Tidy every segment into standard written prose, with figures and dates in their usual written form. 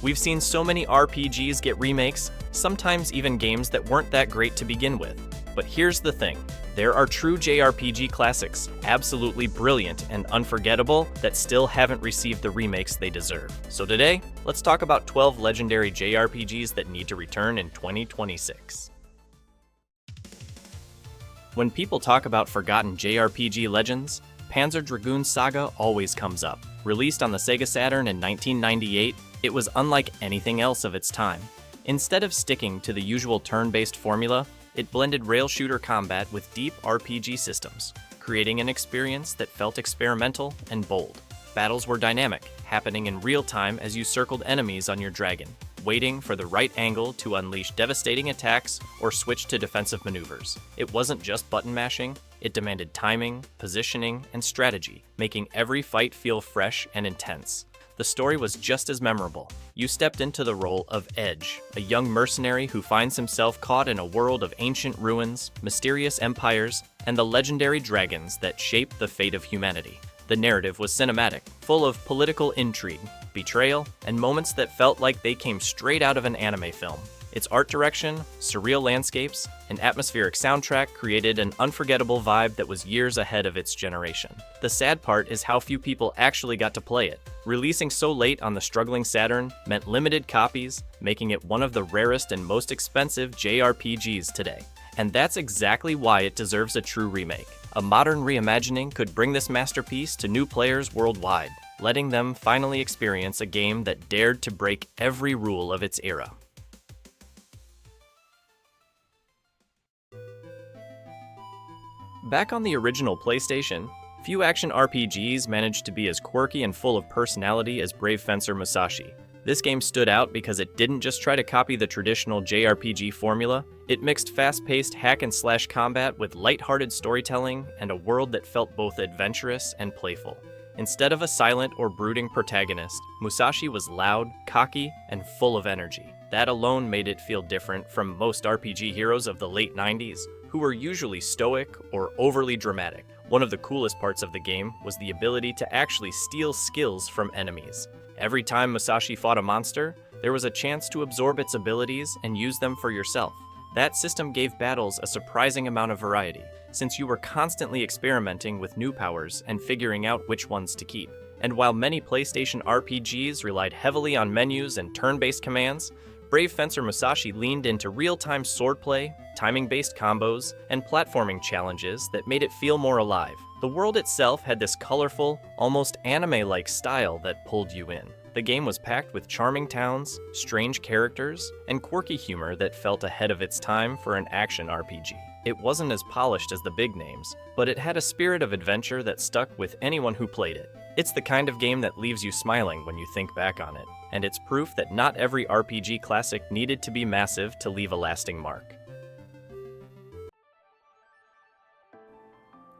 We've seen so many RPGs get remakes, sometimes even games that weren't that great to begin with. But here's the thing. There are true JRPG classics, absolutely brilliant and unforgettable, that still haven't received the remakes they deserve. So today, let's talk about 12 legendary JRPGs that need to return in 2026. When people talk about forgotten JRPG legends, Panzer Dragoon Saga always comes up. Released on the Sega Saturn in 1998, it was unlike anything else of its time. Instead of sticking to the usual turn-based formula, it blended rail shooter combat with deep RPG systems, creating an experience that felt experimental and bold. Battles were dynamic, happening in real time as you circled enemies on your dragon, waiting for the right angle to unleash devastating attacks or switch to defensive maneuvers. It wasn't just button mashing, it demanded timing, positioning, and strategy, making every fight feel fresh and intense. The story was just as memorable. You stepped into the role of Edge, a young mercenary who finds himself caught in a world of ancient ruins, mysterious empires, and the legendary dragons that shape the fate of humanity. The narrative was cinematic, full of political intrigue, betrayal, and moments that felt like they came straight out of an anime film. Its art direction, surreal landscapes, and atmospheric soundtrack created an unforgettable vibe that was years ahead of its generation. The sad part is how few people actually got to play it. Releasing so late on the struggling Saturn meant limited copies, making it one of the rarest and most expensive JRPGs today. And that's exactly why it deserves a true remake. A modern reimagining could bring this masterpiece to new players worldwide, letting them finally experience a game that dared to break every rule of its era. Back on the original PlayStation, few action RPGs managed to be as quirky and full of personality as Brave Fencer Musashi. This game stood out because it didn't just try to copy the traditional JRPG formula, it mixed fast-paced hack-and-slash combat with lighthearted storytelling and a world that felt both adventurous and playful. Instead of a silent or brooding protagonist, Musashi was loud, cocky, and full of energy. That alone made it feel different from most RPG heroes of the late 90s, who were usually stoic or overly dramatic. One of the coolest parts of the game was the ability to actually steal skills from enemies. Every time Musashi fought a monster, there was a chance to absorb its abilities and use them for yourself. That system gave battles a surprising amount of variety, since you were constantly experimenting with new powers and figuring out which ones to keep. And while many PlayStation RPGs relied heavily on menus and turn-based commands, Brave Fencer Musashi leaned into real-time swordplay, timing-based combos, and platforming challenges that made it feel more alive. The world itself had this colorful, almost anime-like style that pulled you in. The game was packed with charming towns, strange characters, and quirky humor that felt ahead of its time for an action RPG. It wasn't as polished as the big names, but it had a spirit of adventure that stuck with anyone who played it. It's the kind of game that leaves you smiling when you think back on it, and it's proof that not every RPG classic needed to be massive to leave a lasting mark.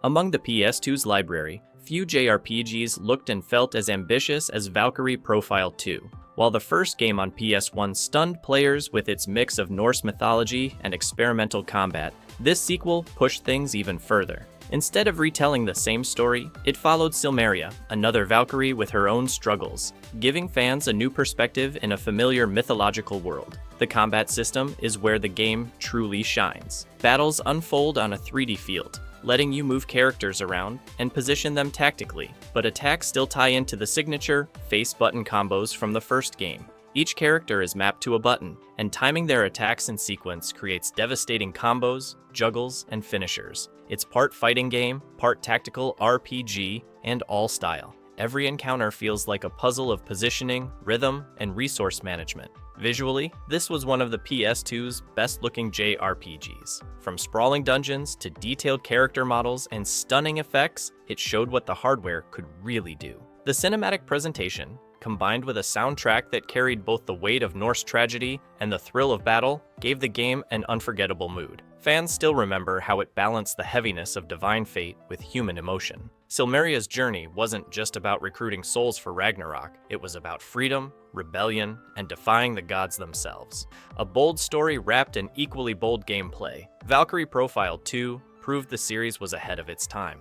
Among the PS2's library, few JRPGs looked and felt as ambitious as Valkyrie Profile 2. While the first game on PS1 stunned players with its mix of Norse mythology and experimental combat, this sequel pushed things even further. Instead of retelling the same story, it followed Silmeria, another Valkyrie with her own struggles, giving fans a new perspective in a familiar mythological world. The combat system is where the game truly shines. Battles unfold on a 3D field, letting you move characters around and position them tactically, but attacks still tie into the signature face button combos from the first game. Each character is mapped to a button, and timing their attacks in sequence creates devastating combos, juggles, and finishers. It's part fighting game, part tactical RPG, and all style. Every encounter feels like a puzzle of positioning, rhythm, and resource management. Visually, this was one of the PS2's best-looking JRPGs. From sprawling dungeons to detailed character models and stunning effects, it showed what the hardware could really do. The cinematic presentation, combined with a soundtrack that carried both the weight of Norse tragedy and the thrill of battle, gave the game an unforgettable mood. Fans still remember how it balanced the heaviness of divine fate with human emotion. Silmeria's journey wasn't just about recruiting souls for Ragnarok, it was about freedom, rebellion, and defying the gods themselves. A bold story wrapped in equally bold gameplay, Valkyrie Profile 2 proved the series was ahead of its time.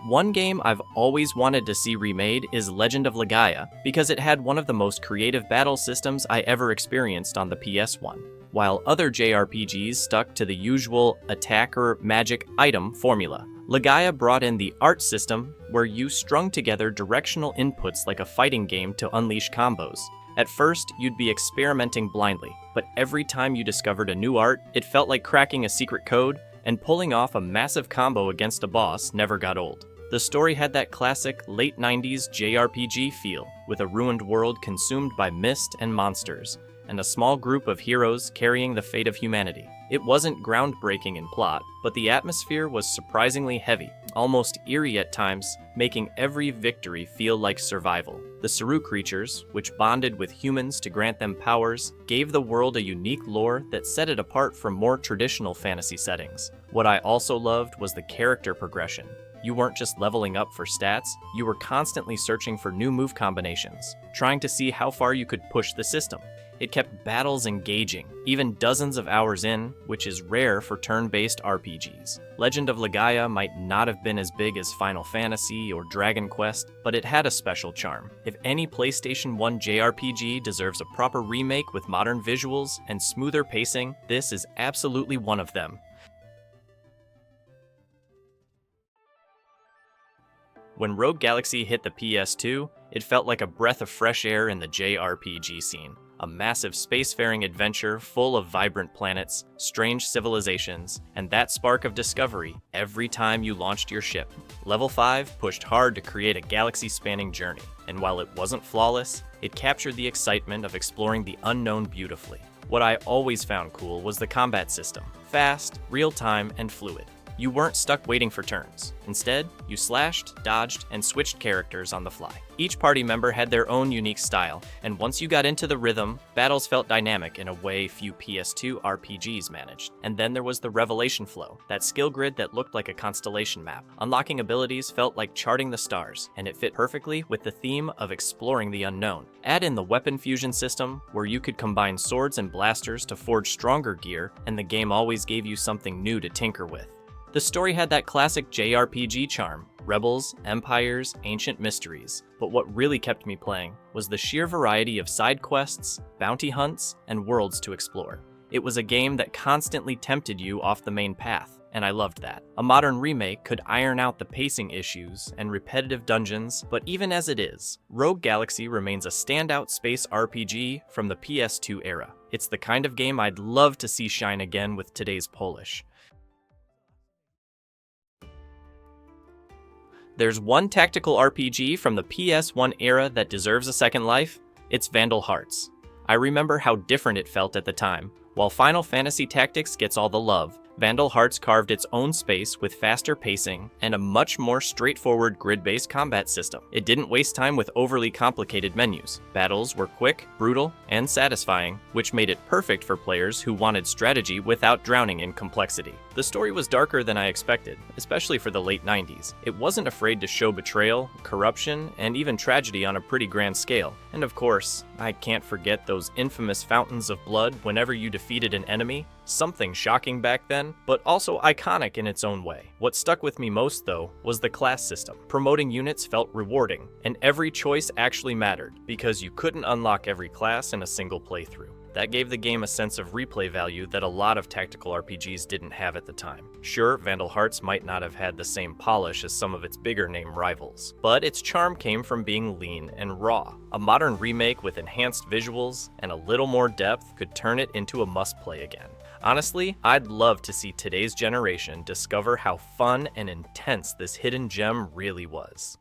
One game I've always wanted to see remade is Legend of Legaia, because it had one of the most creative battle systems I ever experienced on the PS1. While other JRPGs stuck to the usual attack or magic item formula, Legaia brought in the art system where you strung together directional inputs like a fighting game to unleash combos. At first, you'd be experimenting blindly, but every time you discovered a new art, it felt like cracking a secret code, and pulling off a massive combo against a boss never got old. The story had that classic late 90s JRPG feel, with a ruined world consumed by mist and monsters, and a small group of heroes carrying the fate of humanity. It wasn't groundbreaking in plot, but the atmosphere was surprisingly heavy, almost eerie at times, making every victory feel like survival. The Saru creatures, which bonded with humans to grant them powers, gave the world a unique lore that set it apart from more traditional fantasy settings. What I also loved was the character progression. You weren't just leveling up for stats, you were constantly searching for new move combinations, trying to see how far you could push the system. It kept battles engaging, even dozens of hours in, which is rare for turn-based RPGs. Legend of Legaia might not have been as big as Final Fantasy or Dragon Quest, but it had a special charm. If any PlayStation 1 JRPG deserves a proper remake with modern visuals and smoother pacing, this is absolutely one of them. When Rogue Galaxy hit the PS2, it felt like a breath of fresh air in the JRPG scene. A massive spacefaring adventure full of vibrant planets, strange civilizations, and that spark of discovery every time you launched your ship. Level 5 pushed hard to create a galaxy-spanning journey, and while it wasn't flawless, it captured the excitement of exploring the unknown beautifully. What I always found cool was the combat system. Fast, real-time, and fluid. You weren't stuck waiting for turns. Instead, you slashed, dodged, and switched characters on the fly. Each party member had their own unique style, and once you got into the rhythm, battles felt dynamic in a way few PS2 RPGs managed. And then there was the Revelation Flow, that skill grid that looked like a constellation map. Unlocking abilities felt like charting the stars, and it fit perfectly with the theme of exploring the unknown. Add in the weapon fusion system, where you could combine swords and blasters to forge stronger gear, and the game always gave you something new to tinker with. The story had that classic JRPG charm, rebels, empires, ancient mysteries, but what really kept me playing was the sheer variety of side quests, bounty hunts, and worlds to explore. It was a game that constantly tempted you off the main path, and I loved that. A modern remake could iron out the pacing issues and repetitive dungeons, but even as it is, Rogue Galaxy remains a standout space RPG from the PS2 era. It's the kind of game I'd love to see shine again with today's polish. There's one tactical RPG from the PS1 era that deserves a second life. It's Vandal Hearts. I remember how different it felt at the time. While Final Fantasy Tactics gets all the love, Vandal Hearts carved its own space with faster pacing and a much more straightforward grid-based combat system. It didn't waste time with overly complicated menus. Battles were quick, brutal, and satisfying, which made it perfect for players who wanted strategy without drowning in complexity. The story was darker than I expected, especially for the late 90s. It wasn't afraid to show betrayal, corruption, and even tragedy on a pretty grand scale. And of course, I can't forget those infamous fountains of blood whenever you defeated an enemy. Something shocking back then, but also iconic in its own way. What stuck with me most, though, was the class system. Promoting units felt rewarding, and every choice actually mattered, because you couldn't unlock every class in a single playthrough. That gave the game a sense of replay value that a lot of tactical RPGs didn't have at the time. Sure, Vandal Hearts might not have had the same polish as some of its bigger name rivals, but its charm came from being lean and raw. A modern remake with enhanced visuals and a little more depth could turn it into a must-play again. Honestly, I'd love to see today's generation discover how fun and intense this hidden gem really was.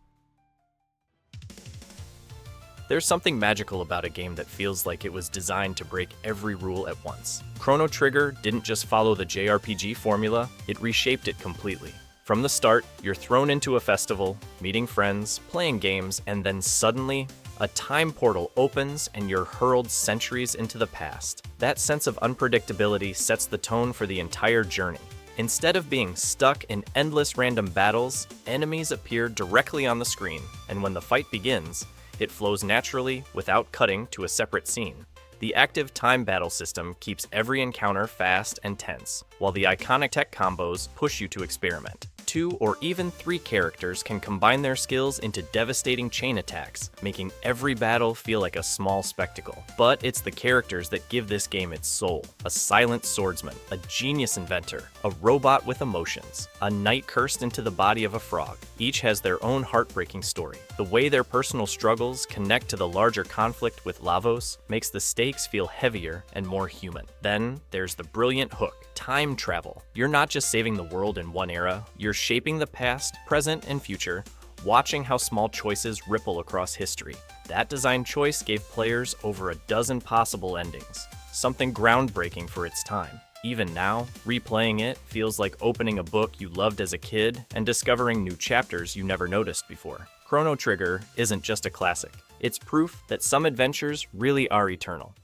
There's something magical about a game that feels like it was designed to break every rule at once. Chrono Trigger didn't just follow the JRPG formula, it reshaped it completely. From the start, you're thrown into a festival, meeting friends, playing games, and then suddenly, a time portal opens and you're hurled centuries into the past. That sense of unpredictability sets the tone for the entire journey. Instead of being stuck in endless random battles, enemies appear directly on the screen, and when the fight begins, it flows naturally without cutting to a separate scene. The active time battle system keeps every encounter fast and tense, while the iconic tech combos push you to experiment. 2 or even 3 characters can combine their skills into devastating chain attacks, making every battle feel like a small spectacle. But it's the characters that give this game its soul. A silent swordsman, a genius inventor, a robot with emotions, a knight cursed into the body of a frog. Each has their own heartbreaking story. The way their personal struggles connect to the larger conflict with Lavos makes the stakes feel heavier and more human. Then there's the brilliant hook, time travel. You're not just saving the world in one era, you're shaping the past, present, and future, watching how small choices ripple across history. That design choice gave players over a dozen possible endings, something groundbreaking for its time. Even now, replaying it feels like opening a book you loved as a kid and discovering new chapters you never noticed before. Chrono Trigger isn't just a classic, it's proof that some adventures really are eternal.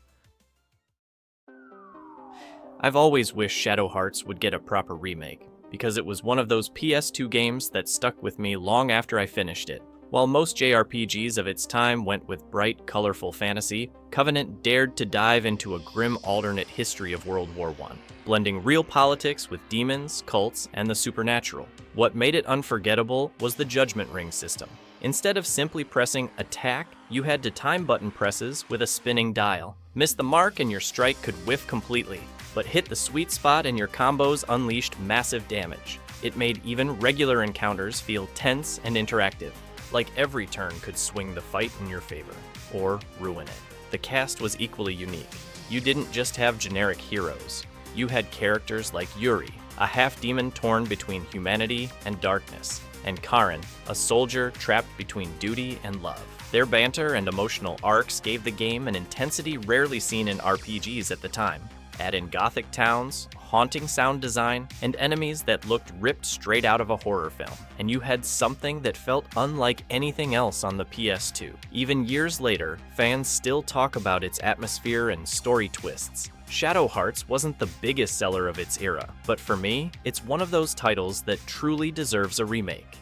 I've always wished Shadow Hearts would get a proper remake, because it was one of those PS2 games that stuck with me long after I finished it. While most JRPGs of its time went with bright, colorful fantasy, Covenant dared to dive into a grim alternate history of World War I, blending real politics with demons, cults, and the supernatural. What made it unforgettable was the Judgment Ring system. Instead of simply pressing attack, you had to time button presses with a spinning dial. Miss the mark and your strike could whiff completely, but hit the sweet spot and your combos unleashed massive damage. It made even regular encounters feel tense and interactive, like every turn could swing the fight in your favor, or ruin it. The cast was equally unique. You didn't just have generic heroes. You had characters like Yuri, a half-demon torn between humanity and darkness, and Karen, a soldier trapped between duty and love. Their banter and emotional arcs gave the game an intensity rarely seen in RPGs at the time. Add in gothic towns, haunting sound design, and enemies that looked ripped straight out of a horror film, and you had something that felt unlike anything else on the PS2. Even years later, fans still talk about its atmosphere and story twists. Shadow Hearts wasn't the biggest seller of its era, but for me, it's one of those titles that truly deserves a remake.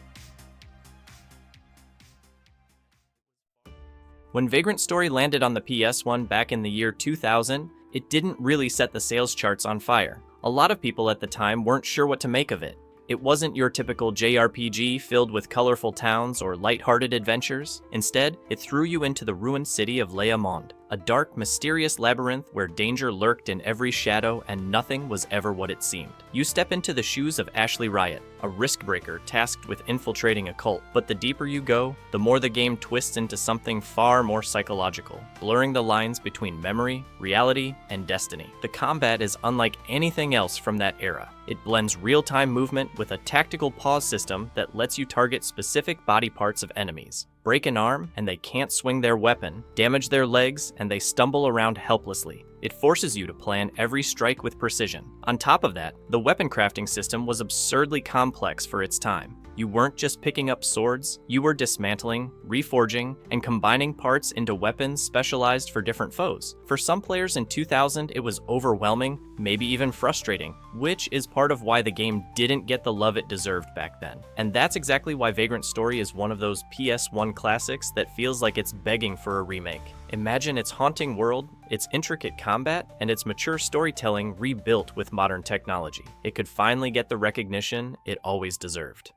When Vagrant Story landed on the PS1 back in the year 2000, it didn't really set the sales charts on fire. A lot of people at the time weren't sure what to make of it. It wasn't your typical JRPG filled with colorful towns or lighthearted adventures. Instead, it threw you into the ruined city of Leia Monde, a dark, mysterious labyrinth where danger lurked in every shadow and nothing was ever what it seemed. You step into the shoes of Ashley Riot, a risk-breaker tasked with infiltrating a cult, but the deeper you go, the more the game twists into something far more psychological, blurring the lines between memory, reality, and destiny. The combat is unlike anything else from that era. It blends real-time movement with a tactical pause system that lets you target specific body parts of enemies. Break an arm, and they can't swing their weapon, damage their legs, and they stumble around helplessly. It forces you to plan every strike with precision. On top of that, the weapon crafting system was absurdly complex for its time. You weren't just picking up swords, you were dismantling, reforging, and combining parts into weapons specialized for different foes. For some players in 2000, it was overwhelming, maybe even frustrating, which is part of why the game didn't get the love it deserved back then. And that's exactly why Vagrant Story is one of those PS1 classics that feels like it's begging for a remake. Imagine its haunting world, its intricate combat, and its mature storytelling rebuilt with modern technology. It could finally get the recognition it always deserved.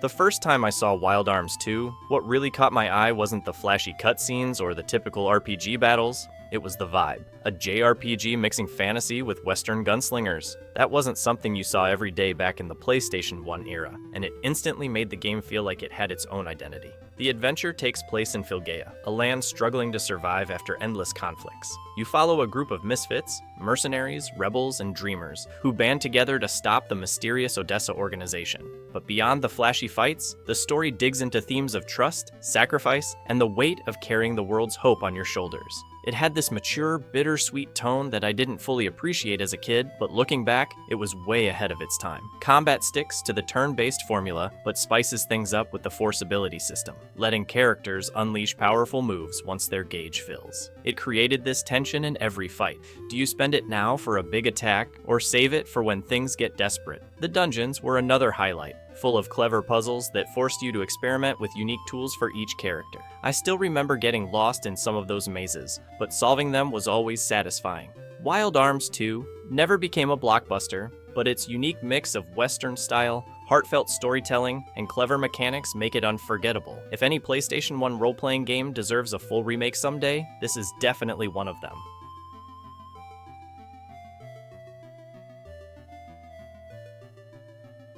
The first time I saw Wild Arms 2, what really caught my eye wasn't the flashy cutscenes or the typical RPG battles, it was the vibe. A JRPG mixing fantasy with Western gunslingers. That wasn't something you saw every day back in the PlayStation 1 era, and it instantly made the game feel like it had its own identity. The adventure takes place in Legaia, a land struggling to survive after endless conflicts. You follow a group of misfits, mercenaries, rebels, and dreamers, who band together to stop the mysterious Odessa organization. But beyond the flashy fights, the story digs into themes of trust, sacrifice, and the weight of carrying the world's hope on your shoulders. It had this mature, bittersweet tone that I didn't fully appreciate as a kid, but looking back, it was way ahead of its time. Combat sticks to the turn-based formula, but spices things up with the force ability system, letting characters unleash powerful moves once their gauge fills. It created this tension in every fight. Do you spend it now for a big attack, or save it for when things get desperate? The dungeons were another highlight, full of clever puzzles that forced you to experiment with unique tools for each character. I still remember getting lost in some of those mazes, but solving them was always satisfying. Wild Arms 2 never became a blockbuster, but its unique mix of Western style, heartfelt storytelling, and clever mechanics make it unforgettable. If any PlayStation 1 role-playing game deserves a full remake someday, this is definitely one of them.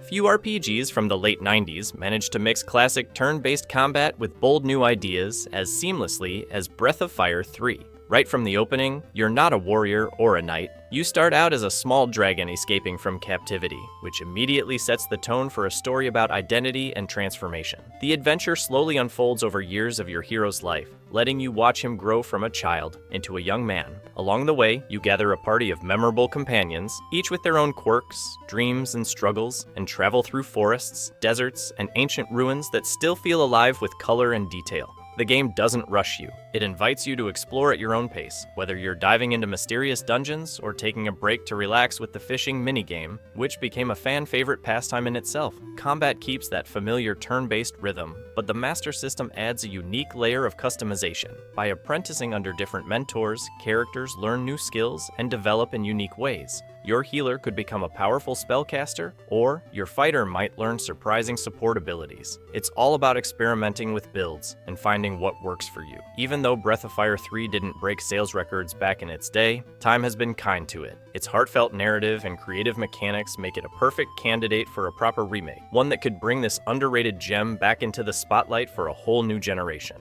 Few RPGs from the late 90s managed to mix classic turn-based combat with bold new ideas as seamlessly as Breath of Fire 3. Right from the opening, you're not a warrior or a knight. You start out as a small dragon escaping from captivity, which immediately sets the tone for a story about identity and transformation. The adventure slowly unfolds over years of your hero's life, letting you watch him grow from a child into a young man. Along the way, you gather a party of memorable companions, each with their own quirks, dreams, and struggles, and travel through forests, deserts, and ancient ruins that still feel alive with color and detail. The game doesn't rush you. It invites you to explore at your own pace, whether you're diving into mysterious dungeons or taking a break to relax with the fishing minigame, which became a fan-favorite pastime in itself. Combat keeps that familiar turn-based rhythm, but the Master System adds a unique layer of customization. By apprenticing under different mentors, characters learn new skills and develop in unique ways. Your healer could become a powerful spellcaster, or your fighter might learn surprising support abilities. It's all about experimenting with builds and finding what works for you. Even though Breath of Fire 3 didn't break sales records back in its day, time has been kind to it. Its heartfelt narrative and creative mechanics make it a perfect candidate for a proper remake, one that could bring this underrated gem back into the spotlight for a whole new generation.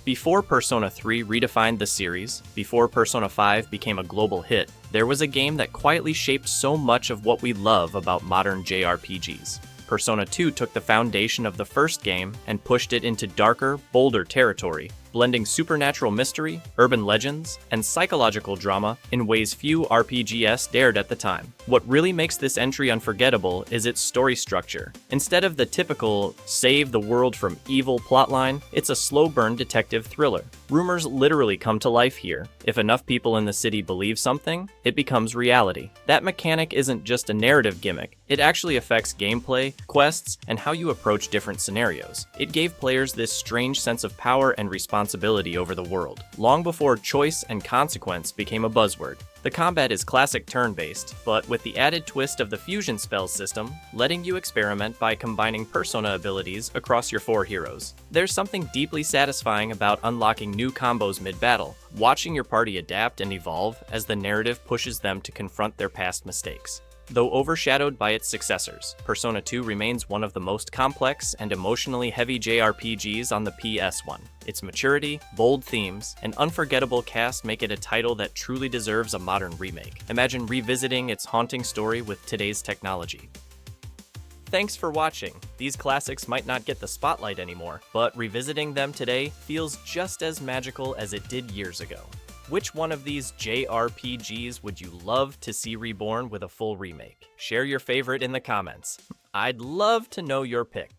Before Persona 3 redefined the series, before Persona 5 became a global hit, there was a game that quietly shaped so much of what we love about modern JRPGs. Persona 2 took the foundation of the first game and pushed it into darker, bolder territory, blending supernatural mystery, urban legends, and psychological drama in ways few RPGs dared at the time. What really makes this entry unforgettable is its story structure. Instead of the typical save the world from evil plotline, it's a slow-burn detective thriller. Rumors literally come to life here. If enough people in the city believe something, it becomes reality. That mechanic isn't just a narrative gimmick, it actually affects gameplay, quests, and how you approach different scenarios. It gave players this strange sense of power and responsibility over the world, long before choice and consequence became a buzzword. The combat is classic turn-based, but with the added twist of the fusion spells system, letting you experiment by combining persona abilities across your 4 heroes. There's something deeply satisfying about unlocking new combos mid-battle, watching your party adapt and evolve as the narrative pushes them to confront their past mistakes. Though overshadowed by its successors, Persona 2 remains one of the most complex and emotionally heavy JRPGs on the PS1. Its maturity, bold themes, and unforgettable cast make it a title that truly deserves a modern remake. Imagine revisiting its haunting story with today's technology. Thanks for watching. These classics might not get the spotlight anymore, but revisiting them today feels just as magical as it did years ago. Which one of these JRPGs would you love to see reborn with a full remake? Share your favorite in the comments. I'd love to know your pick.